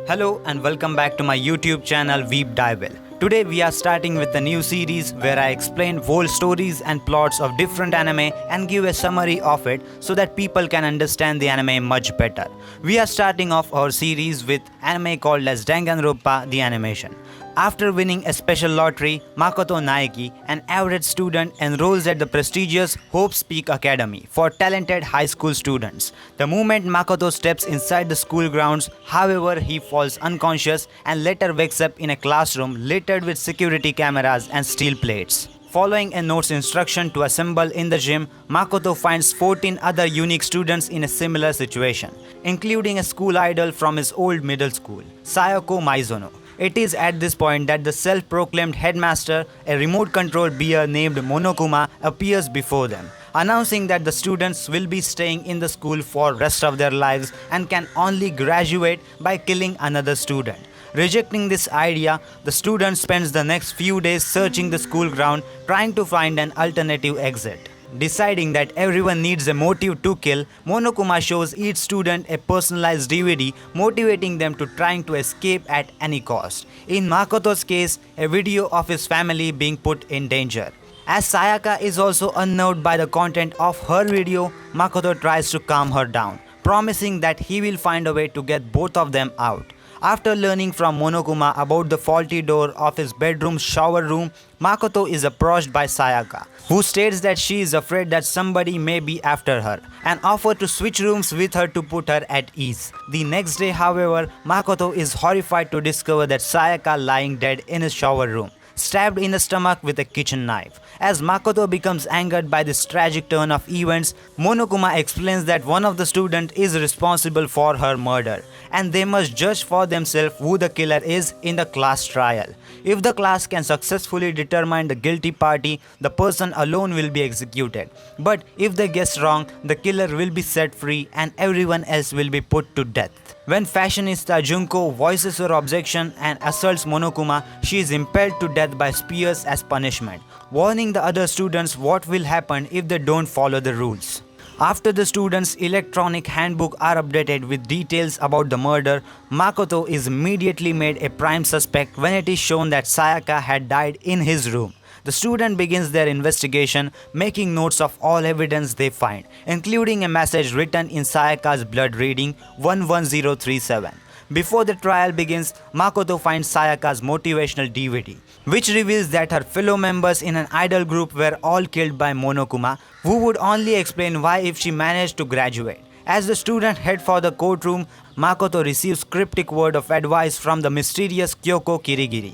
Hello and welcome back to my YouTube channel Veep Dive. Today we are starting with a new series where I explain whole stories and plots of different anime and give a summary of it so that people can understand the anime much better. We are starting off our series with anime called as Danganronpa the animation. After winning a special lottery, Makoto Naeki, an average student, enrolls at the prestigious Hope's Peak Academy for talented high school students. The moment Makoto steps inside the school grounds, however, he falls unconscious and later wakes up in a classroom littered with security cameras and steel plates. Following a note's instruction to assemble in the gym, Makoto finds 14 other unique students in a similar situation, including a school idol from his old middle school, Sayoko Maizono. It is at this point that the self-proclaimed headmaster, a remote-control bear named Monokuma, appears before them, announcing that the students will be staying in the school for the rest of their lives and can only graduate by killing another student. Rejecting this idea, the student spends the next few days searching the school ground trying to find an alternative exit. Deciding that everyone needs a motive to kill, Monokuma shows each student a personalized DVD motivating them to trying to escape at any cost. In Makoto's case, a video of his family being put in danger. As Sayaka is also unnerved by the content of her video, Makoto tries to calm her down, promising that he will find a way to get both of them out. After learning from Monokuma about the faulty door of his bedroom's shower room, Makoto is approached by Sayaka, who states that she is afraid that somebody may be after her, and offers to switch rooms with her to put her at ease. The next day, however, Makoto is horrified to discover that Sayaka lying dead in his shower room, stabbed in the stomach with a kitchen knife. As Makoto becomes angered by this tragic turn of events, Monokuma explains that one of the students is responsible for her murder, and they must judge for themselves who the killer is in the class trial. If the class can successfully determine the guilty party, the person alone will be executed. But if they guess wrong, the killer will be set free and everyone else will be put to death. When fashionista Junko voices her objection and assaults Monokuma, she is impaled to death by spears as punishment, warning the other students what will happen if they don't follow the rules. After the students' electronic handbook are updated with details about the murder, Makoto is immediately made a prime suspect when it is shown that Sayaka had died in his room. The student begins their investigation, making notes of all evidence they find, including a message written in Sayaka's blood reading 11037. Before the trial begins, Makoto finds Sayaka's motivational DVD, which reveals that her fellow members in an idol group were all killed by Monokuma, who would only explain why if she managed to graduate. As the student head for the courtroom, Makoto receives cryptic word of advice from the mysterious Kyoko Kirigiri.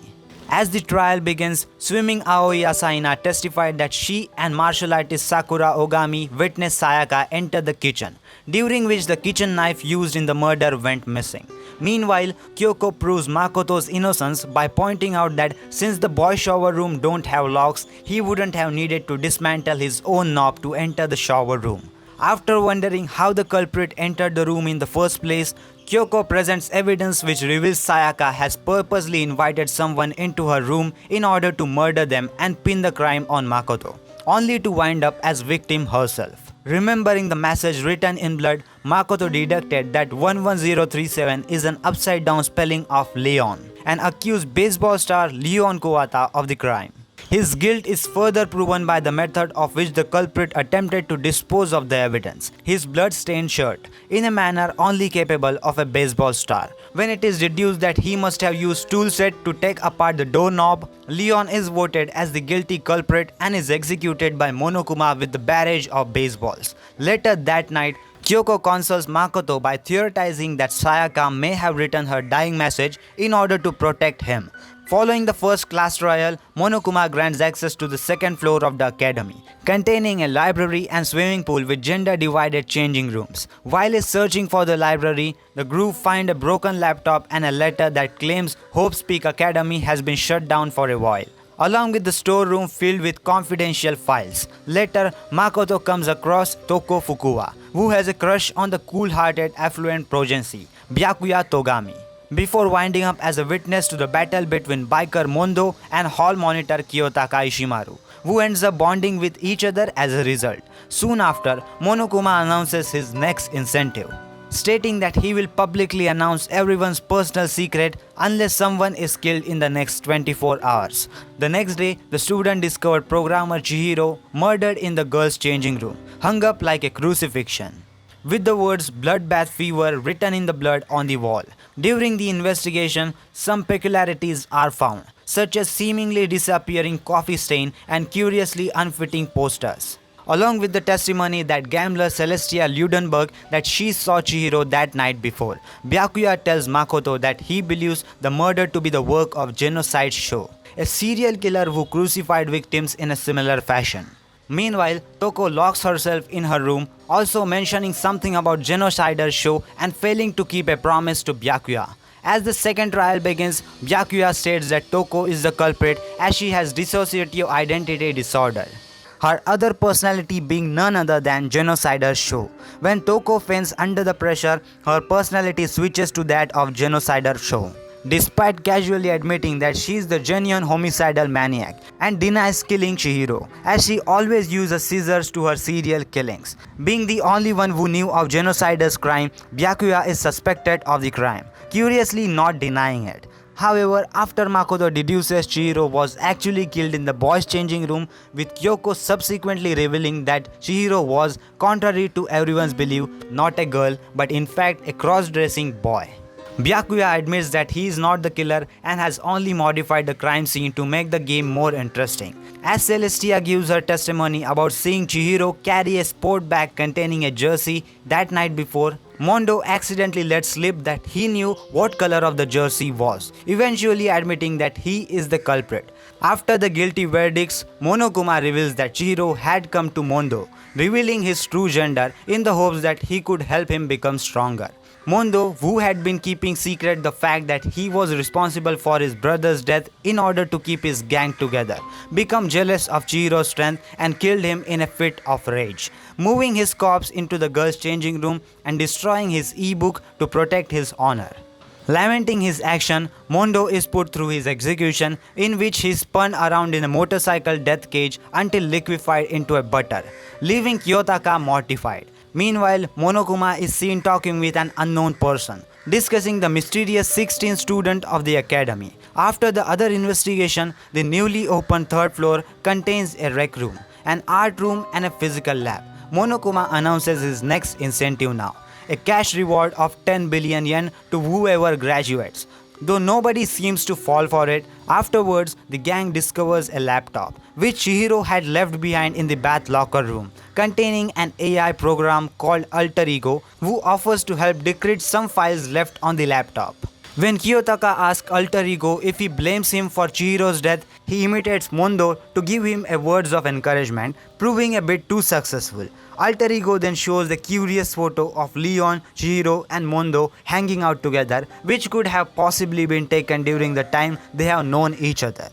As the trial begins, swimming Aoi Asaina testified that she and martial artist Sakura Ogami witnessed Sayaka enter the kitchen, during which the kitchen knife used in the murder went missing. Meanwhile, Kyoko proves Makoto's innocence by pointing out that since the boys' shower room don't have locks, he wouldn't have needed to dismantle his own knob to enter the shower room. After wondering how the culprit entered the room in the first place, Kyoko presents evidence which reveals Sayaka has purposely invited someone into her room in order to murder them and pin the crime on Makoto, only to wind up as victim herself. Remembering the message written in blood, Makoto deducted that 11037 is an upside-down spelling of Leon, and accused baseball star Leon Kawata of the crime. His guilt is further proven by the method of which the culprit attempted to dispose of the evidence, his blood-stained shirt, in a manner only capable of a baseball star. When it is deduced that he must have used tool set to take apart the doorknob, Leon is voted as the guilty culprit and is executed by Monokuma with the barrage of baseballs. Later that night, Kyoko consoles Makoto by theorizing that Sayaka may have written her dying message in order to protect him. Following the first class trial, Monokuma grants access to the second floor of the academy, containing a library and swimming pool with gender-divided changing rooms. While he's searching for the library, the group find a broken laptop and a letter that claims Hope's Peak Academy has been shut down for a while, along with the storeroom filled with confidential files. Later, Makoto comes across Toko Fukuwa, who has a crush on the cool-hearted affluent progeny, Byakuya Togami, before winding up as a witness to the battle between biker Mondo and hall monitor Kiyotaka Ishimaru, who ends up bonding with each other as a result. Soon after, Monokuma announces his next incentive. stating that he will publicly announce everyone's personal secret unless someone is killed in the next 24 hours. The next day, the student discovered programmer Chihiro murdered in the girls' changing room, hung up like a crucifixion, with the words bloodbath fever written in the blood on the wall. During the investigation, some peculiarities are found, such as seemingly disappearing coffee stain and curiously unfitting posters, along with the testimony that gambler Celestia Ludenberg that she saw Chihiro that night before. Byakuya tells Makoto that he believes the murder to be the work of Genocide Show, a serial killer who crucified victims in a similar fashion. Meanwhile, Toko locks herself in her room, also mentioning something about Genocider Show and failing to keep a promise to Byakuya. As the second trial begins, Byakuya states that Toko is the culprit as she has dissociative identity disorder, her other personality being none other than Genocider Show. When Toko faints under the pressure, her personality switches to that of Genocider Show, despite casually admitting that she is the genuine homicidal maniac and denies killing Chihiro, as she always uses scissors to her serial killings. Being the only one who knew of Genocider's crime, Byakuya is suspected of the crime, curiously not denying it. However, after Makoto deduces Chihiro was actually killed in the boys' changing room, with Kyoko subsequently revealing that Chihiro was, contrary to everyone's belief, not a girl but in fact a cross-dressing boy. Byakuya admits that he is not the killer and has only modified the crime scene to make the game more interesting. As Celestia gives her testimony about seeing Chihiro carry a sport bag containing a jersey that night before, Mondo accidentally lets slip that he knew what color of the jersey was, eventually admitting that he is the culprit. After the guilty verdicts, Monokuma reveals that Chihiro had come to Mondo, revealing his true gender in the hopes that he could help him become stronger. Mondo, who had been keeping secret the fact that he was responsible for his brother's death in order to keep his gang together, became jealous of Chihiro's strength and killed him in a fit of rage, moving his corpse into the girls' changing room and destroying his e-book to protect his honor. Lamenting his action, Mondo is put through his execution, in which he spun around in a motorcycle death cage until liquefied into a butter, leaving Kiyotaka mortified. Meanwhile, Monokuma is seen talking with an unknown person, discussing the mysterious 16th student of the academy. After the other investigation, the newly opened third floor contains a rec room, an art room and a physical lab. Monokuma announces his next incentive now, a cash reward of 10 billion yen to whoever graduates. Though nobody seems to fall for it, afterwards the gang discovers a laptop, which Chihiro had left behind in the bath locker room, containing an AI program called Alter Ego, who offers to help decrypt some files left on the laptop. When Kiyotaka asks Alter Ego if he blames him for Chihiro's death, he imitates Mondo to give him a words of encouragement, proving a bit too successful. Alter Ego then shows the curious photo of Leon, Chihiro and Mondo hanging out together, which could have possibly been taken during the time they have known each other.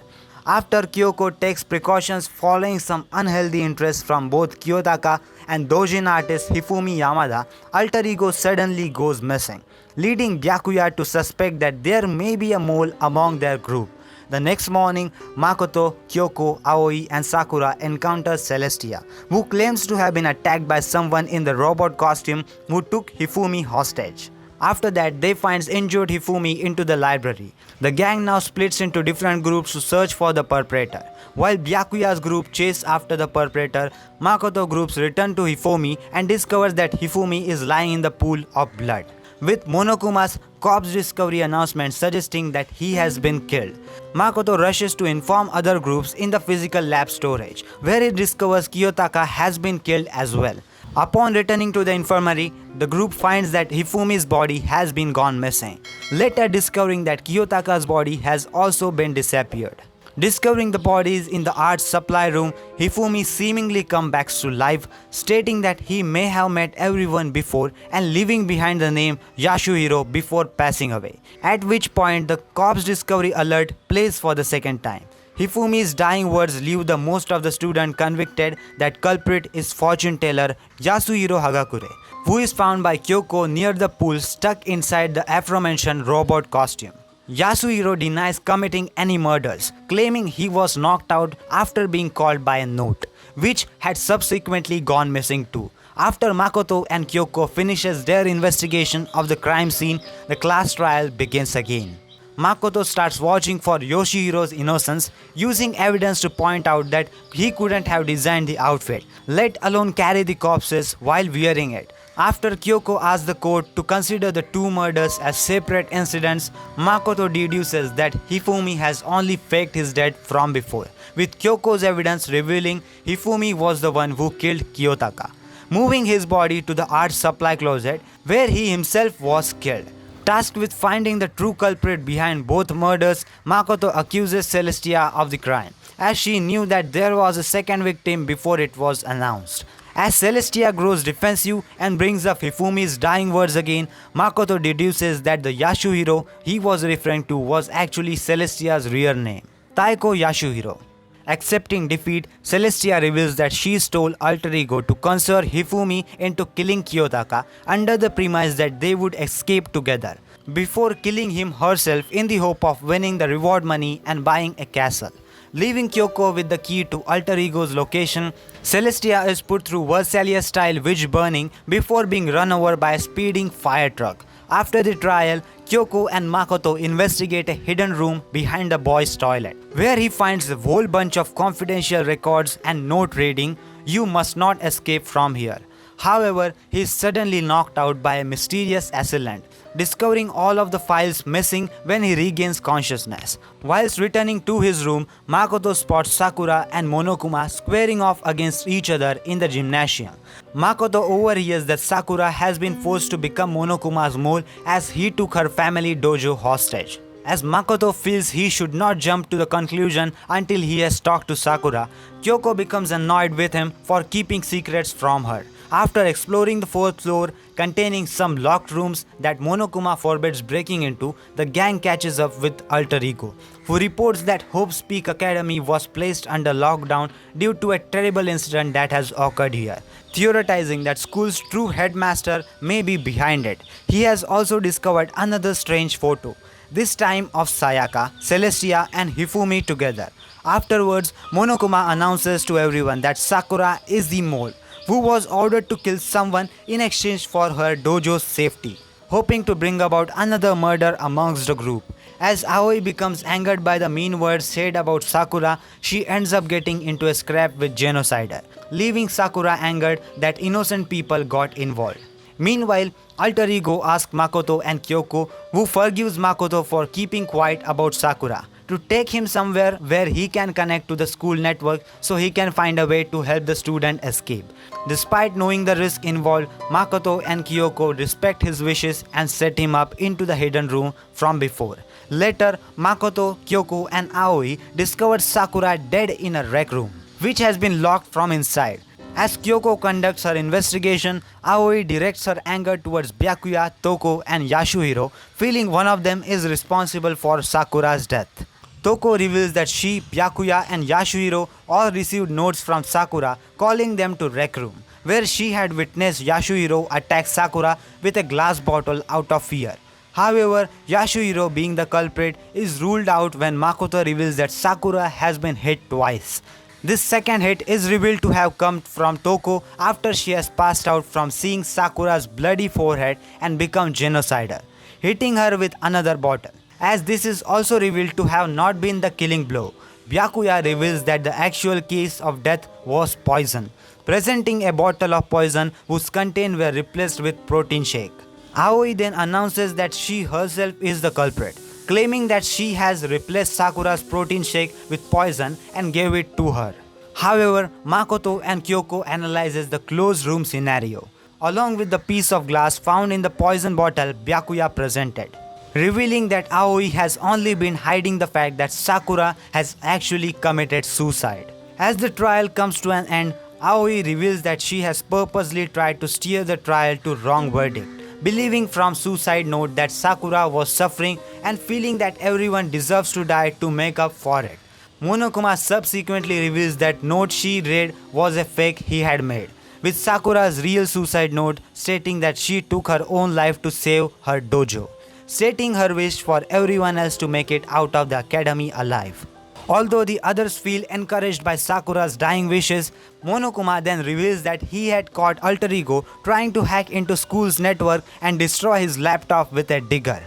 After Kyoko takes precautions following some unhealthy interest from both Kiyotaka and doujin artist Hifumi Yamada, Alter Ego suddenly goes missing, leading Byakuya to suspect that there may be a mole among their group. The next morning, Makoto, Kyoko, Aoi and Sakura encounter Celestia, who claims to have been attacked by someone in the robot costume who took Hifumi hostage. After that, they find injured Hifumi into the library. The gang now splits into different groups to search for the perpetrator. While Byakuya's group chase after the perpetrator, Makoto groups return to Hifumi and discovers that Hifumi is lying in the pool of blood, with Monokuma's corpse discovery announcement suggesting that he has been killed. Makoto rushes to inform other groups in the physical lab storage, where he discovers Kiyotaka has been killed as well. Upon returning to the infirmary, the group finds that Hifumi's body has been gone missing, later discovering that Kiyotaka's body has also been disappeared. Discovering the bodies in the art supply room, Hifumi seemingly comes back to life, stating that he may have met everyone before and leaving behind the name Yasuhiro before passing away, at which point the corpse discovery alert plays for the second time. Hifumi's dying words leave the most of the students convicted that culprit is fortune teller Yasuhiro Hagakure, who is found by Kyoko near the pool stuck inside the aforementioned robot costume. Yasuhiro denies committing any murders, claiming he was knocked out after being called by a note, which had subsequently gone missing too. After Makoto and Kyoko finishes their investigation of the crime scene, the class trial begins again. Makoto starts watching for Yoshihiro's innocence, using evidence to point out that he couldn't have designed the outfit, let alone carry the corpses while wearing it. After Kyoko asks the court to consider the two murders as separate incidents, Makoto deduces that Hifumi has only faked his death from before, with Kyoko's evidence revealing Hifumi was the one who killed Kiyotaka, moving his body to the art supply closet where he himself was killed. Tasked with finding the true culprit behind both murders, Makoto accuses Celestia of the crime, as she knew that there was a second victim before it was announced. As Celestia grows defensive and brings up Hifumi's dying words again, Makoto deduces that the Yasuhiro he was referring to was actually Celestia's real name, Taiko Yasuhiro. Accepting defeat, Celestia reveals that she stole Alter Ego to coerce Hifumi into killing Kiyotaka under the premise that they would escape together, before killing him herself in the hope of winning the reward money and buying a castle. Leaving Kyoko with the key to Alter Ego's location, Celestia is put through Versailles-style witch burning before being run over by a speeding fire truck. After the trial, Kyoko and Makoto investigate a hidden room behind the boys' toilet, where he finds a whole bunch of confidential records and note reading, "You must not escape from here." However, he is suddenly knocked out by a mysterious assailant, discovering all of the files missing when he regains consciousness. Whilst returning to his room, Makoto spots Sakura and Monokuma squaring off against each other in the gymnasium. Makoto overhears that Sakura has been forced to become Monokuma's mole as he took her family dojo hostage. As Makoto feels he should not jump to the conclusion until he has talked to Sakura, Kyoko becomes annoyed with him for keeping secrets from her. After exploring the fourth floor containing some locked rooms that Monokuma forbids breaking into, the gang catches up with Alter Ego, who reports that Hope's Peak Academy was placed under lockdown due to a terrible incident that has occurred here, theorizing that school's true headmaster may be behind it. He has also discovered another strange photo, this time of Sayaka, Celestia and Hifumi together. Afterwards, Monokuma announces to everyone that Sakura is the mole, who was ordered to kill someone in exchange for her dojo's safety, hoping to bring about another murder amongst the group. As Aoi becomes angered by the mean words said about Sakura, she ends up getting into a scrap with Genocider, leaving Sakura angered that innocent people got involved. Meanwhile, Alter Ego asks Makoto and Kyoko, who forgives Makoto for keeping quiet about Sakura, to take him somewhere where he can connect to the school network so he can find a way to help the student escape. Despite knowing the risk involved, Makoto and Kyoko respect his wishes and set him up into the hidden room from before. Later, Makoto, Kyoko and Aoi discover Sakura dead in a rec room, which has been locked from inside. As Kyoko conducts her investigation, Aoi directs her anger towards Byakuya, Toko and Yasuhiro, feeling one of them is responsible for Sakura's death. Toko reveals that she, Byakuya and Yasuhiro all received notes from Sakura calling them to rec room, where she had witnessed Yasuhiro attack Sakura with a glass bottle out of fear. However, Yasuhiro, being the culprit, is ruled out when Makoto reveals that Sakura has been hit twice. This second hit is revealed to have come from Toko after she has passed out from seeing Sakura's bloody forehead and become Genocider, hitting her with another bottle. As this is also revealed to have not been the killing blow, Byakuya reveals that the actual case of death was poison, presenting a bottle of poison whose contents were replaced with protein shake. Aoi then announces that she herself is the culprit, claiming that she has replaced Sakura's protein shake with poison and gave it to her. However, Makoto and Kyoko analyzes the closed room scenario, along with the piece of glass found in the poison bottle Byakuya presented, revealing that Aoi has only been hiding the fact that Sakura has actually committed suicide. As the trial comes to an end, Aoi reveals that she has purposely tried to steer the trial to wrong verdict, believing from suicide note that Sakura was suffering and feeling that everyone deserves to die to make up for it. Monokuma subsequently reveals that note she read was a fake he had made, with Sakura's real suicide note stating that she took her own life to save her dojo, stating her wish for everyone else to make it out of the academy alive. Although the others feel encouraged by Sakura's dying wishes, Monokuma then reveals that he had caught Alter Ego trying to hack into school's network and destroy his laptop with a digger.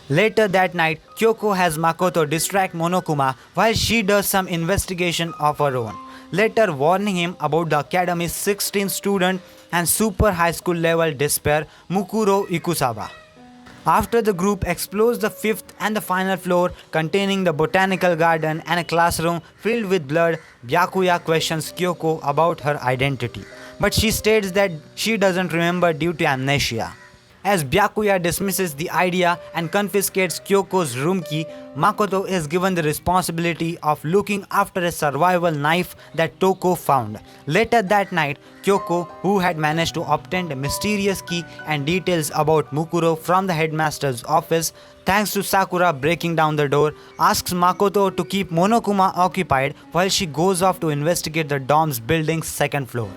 Later that night, Kyoko has Makoto distract Monokuma while she does some investigation of her own, later warning him about the academy's 16th student and super high school level despair Mukuro Ikusawa. After the group explores the fifth and the final floor containing the botanical garden and a classroom filled with blood, Byakuya questions Kyoko about her identity, but she states that she doesn't remember due to amnesia. As Byakuya dismisses the idea and confiscates Kyoko's room key, Makoto is given the responsibility of looking after a survival knife that Toko found. Later that night, Kyoko, who had managed to obtain the mysterious key and details about Mukuro from the headmaster's office, thanks to Sakura breaking down the door, asks Makoto to keep Monokuma occupied while she goes off to investigate the dorm's building's second floor.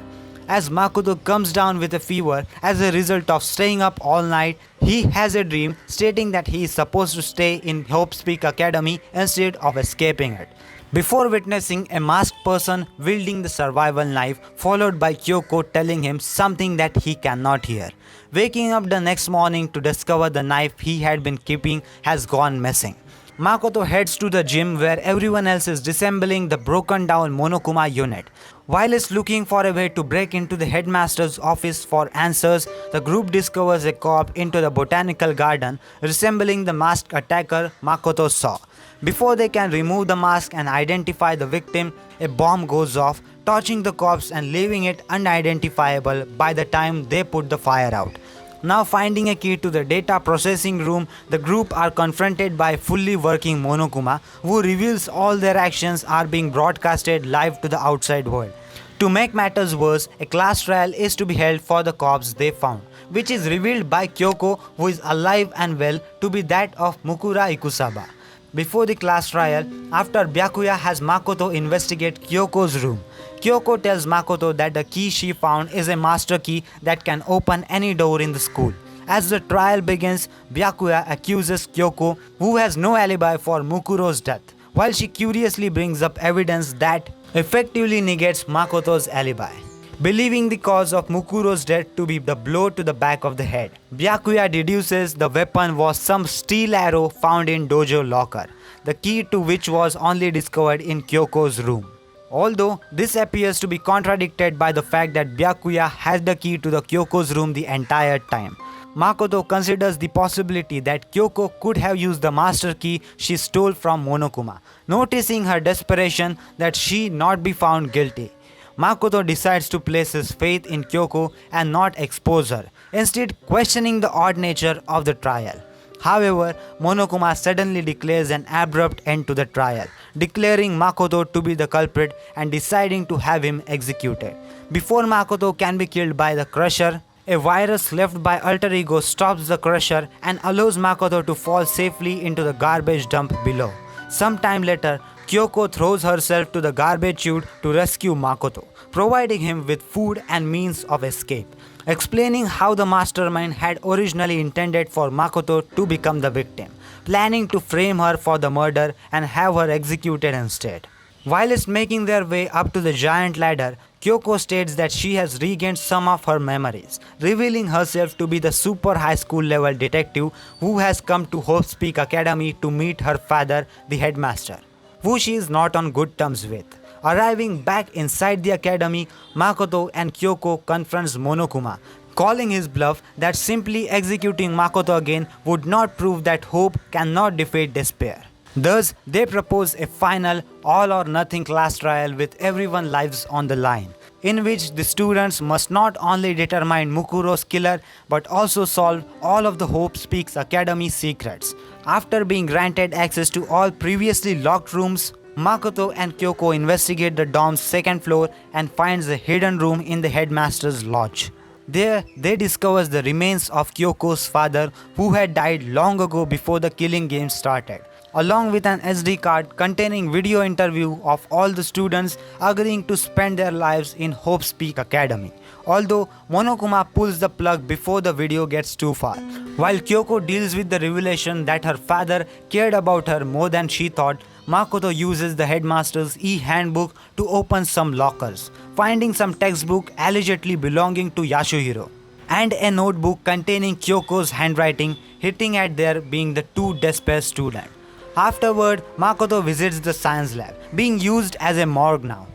As Makoto comes down with a fever as a result of staying up all night, he has a dream stating that he is supposed to stay in Hope's Peak Academy instead of escaping it. Before witnessing a masked person wielding the survival knife, followed by Kyoko telling him something that he cannot hear. Waking up the next morning to discover the knife he had been keeping has gone missing. Makoto heads to the gym where everyone else is disassembling the broken down Monokuma unit. While it's looking for a way to break into the headmaster's office for answers, the group discovers a cop into the botanical garden resembling the masked attacker Makoto saw. Before they can remove the mask and identify the victim, a bomb goes off, torching the corpse and leaving it unidentifiable by the time they put the fire out. Now finding a key to the data processing room, the group are confronted by fully working Monokuma, who reveals all their actions are being broadcasted live to the outside world. To make matters worse, a class trial is to be held for the corpse they found, which is revealed by Kyoko, who is alive and well, to be that of Mukuro Ikusawa. Before the class trial, after Byakuya has Makoto investigate Kyoko's room, Kyoko tells Makoto that the key she found is a master key that can open any door in the school. As the trial begins, Byakuya accuses Kyoko, who has no alibi for Mukuro's death, while she curiously brings up evidence that effectively negates Makoto's alibi. Believing the cause of Mukuro's death to be the blow to the back of the head, Byakuya deduces the weapon was some steel arrow found in dojo locker, the key to which was only discovered in Kyoko's room. Although this appears to be contradicted by the fact that Byakuya had the key to the Kyoko's room the entire time. Makoto considers the possibility that Kyoko could have used the master key she stole from Monokuma, noticing her desperation that she not be found guilty. Makoto decides to place his faith in Kyoko and not expose her, instead questioning the odd nature of the trial. However, Monokuma suddenly declares an abrupt end to the trial, declaring Makoto to be the culprit and deciding to have him executed. Before Makoto can be killed by the Crusher, a virus left by Alter Ego stops the Crusher and allows Makoto to fall safely into the garbage dump below. Sometime later, Kyoko throws herself to the garbage chute to rescue Makoto, providing him with food and means of escape, explaining how the mastermind had originally intended for Makoto to become the victim, planning to frame her for the murder and have her executed instead. Whilst making their way up to the giant ladder, Kyoko states that she has regained some of her memories, revealing herself to be the super high school level detective who has come to Hope's Peak Academy to meet her father, the headmaster, who she is not on good terms with. Arriving back inside the academy, Makoto and Kyoko confronts Monokuma, calling his bluff that simply executing Makoto again would not prove that hope cannot defeat despair. Thus, they propose a final all-or-nothing class trial with everyone's lives on the line, in which the students must not only determine Mukuro's killer but also solve all of the Hope's Peak Academy secrets. After being granted access to all previously locked rooms, Makoto and Kyoko investigate the dorm's second floor and finds a hidden room in the headmaster's lodge. There, they discover the remains of Kyoko's father, who had died long ago before the killing game started, along with an SD card containing video interview of all the students agreeing to spend their lives in Hope's Peak Academy. Although Monokuma pulls the plug before the video gets too far, while Kyoko deals with the revelation that her father cared about her more than she thought, Makoto uses the headmaster's e-handbook to open some lockers, finding some textbook allegedly belonging to Yasuhiro, and a notebook containing Kyoko's handwriting, hitting at there being the two despair students. Afterward, Makoto visits the science lab, being used as a morgue now,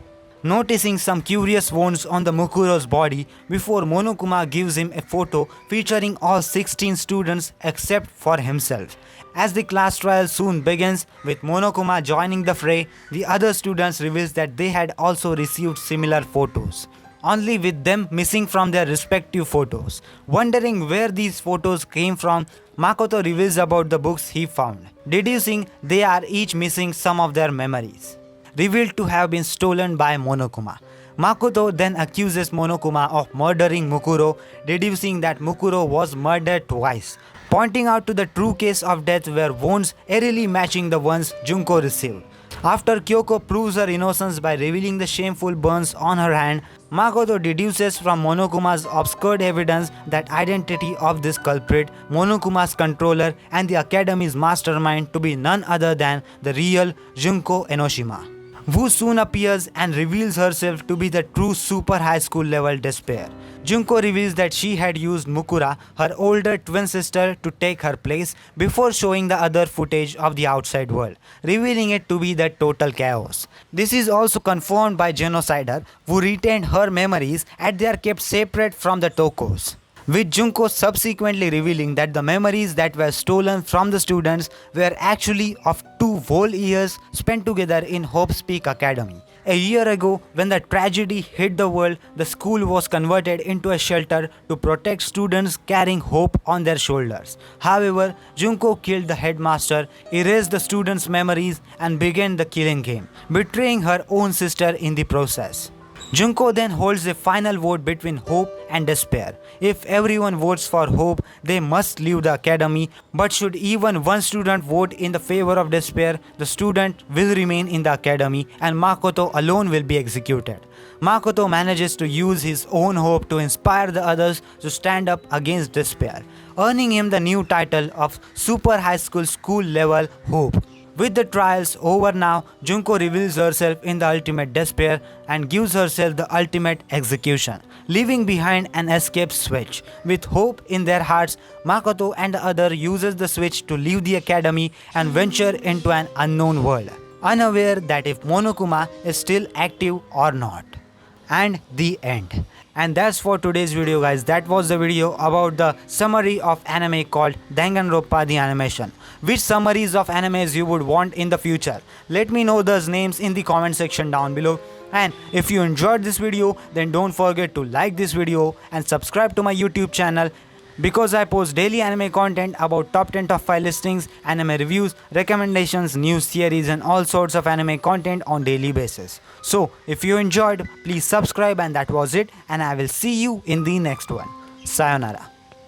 noticing some curious wounds on the Mukuro's body before Monokuma gives him a photo featuring all 16 students except for himself. As the class trial soon begins, with Monokuma joining the fray, the other students reveals that they had also received similar photos, only with them missing from their respective photos. Wondering where these photos came from, Makoto reveals about the books he found, deducing they are each missing some of their memories, revealed to have been stolen by Monokuma. Makoto then accuses Monokuma of murdering Mukuro, deducing that Mukuro was murdered twice, pointing out to the true case of death were wounds eerily matching the ones Junko received. After Kyoko proves her innocence by revealing the shameful burns on her hand, Makoto deduces from Monokuma's obscured evidence that identity of this culprit, Monokuma's controller and the academy's mastermind, to be none other than the real Junko Enoshima, who soon appears and reveals herself to be the true super high school level despair. Junko reveals that she had used Mukura, her older twin sister, to take her place before showing the other footage of the outside world, revealing it to be the total chaos. This is also confirmed by Genocider, who retained her memories and they are kept separate from the Tokos, with Junko subsequently revealing that the memories that were stolen from the students were actually of 2 whole years spent together in Hope's Peak Academy. A year ago, when the tragedy hit the world, the school was converted into a shelter to protect students carrying hope on their shoulders. However, Junko killed the headmaster, erased the students' memories, and began the killing game, betraying her own sister in the process. Junko then holds a final vote between hope and despair. If everyone votes for hope, they must leave the academy, but should even one student vote in the favor of despair, the student will remain in the academy and Makoto alone will be executed. Makoto manages to use his own hope to inspire the others to stand up against despair, earning him the new title of Super High School Level Hope. With the trials over now, Junko reveals herself in the ultimate despair and gives herself the ultimate execution, leaving behind an escape switch. With hope in their hearts, Makoto and the other uses the switch to leave the academy and venture into an unknown world, unaware that if Monokuma is still active or not. And the end. And that's for today's video, guys. That was the video about the summary of anime called Danganronpa the animation. Which summaries of animes you would want in the future? Let me know those names in the comment section down below. And if you enjoyed this video, then don't forget to like this video and subscribe to my YouTube channel, because I post daily anime content about top 10 top 5 listings, anime reviews, recommendations, news theories and all sorts of anime content on daily basis. So if you enjoyed, please subscribe, and that was it, and I will see you in the next one. Sayonara.